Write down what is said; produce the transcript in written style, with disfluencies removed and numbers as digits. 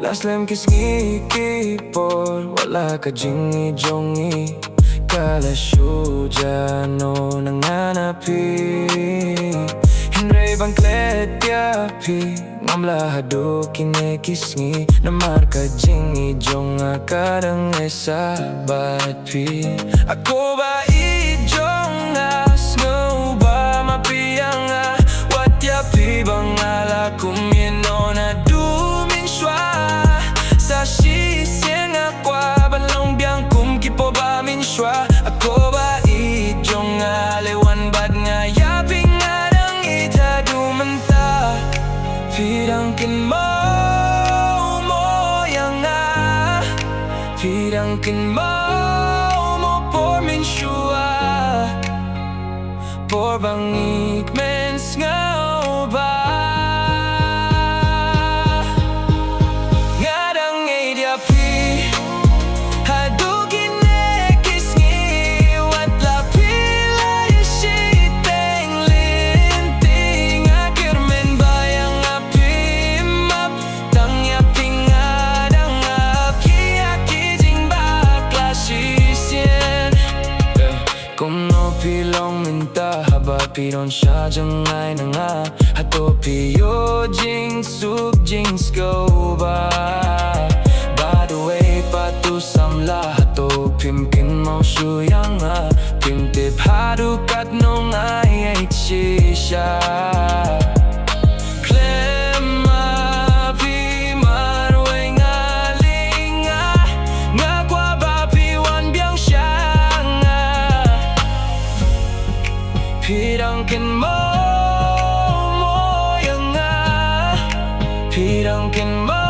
Laslem kisngi kipor wala ka jingi jongi kala shujano nanganapi Hinray bang klet ia phi ngamla hado kine kisngi namar ka jingi jonga kadang esa bat pi ako ba ijongas ngau ba mapianga wat ia phi bangala kumino na dumin shwa sa shi sienga kwa balong biang kum kipo ba min shwa ako ba ijonga lewan bad nga ya pingadang ita dumenta Pirangkin mo yang nga Pirangkin mo por min shua por bangik mens ngau ba Dang Ieit Ia Phi Hadukin kisngi wat la pila ishiteng linting akir men bayang api map tang ya pingadang api akijing bakla shisien Kung no pilong minta haba piron siya jangay na nga Hato piyo jing suk jing sko ba By the way patu samla hato pimkin mo shuyang nga Pimtip hadukat nung ayait shisha Klema pi marway nga linga Nga kwa ba piwan biang siya nga Pirangkin mo yang nga Pirangkin mo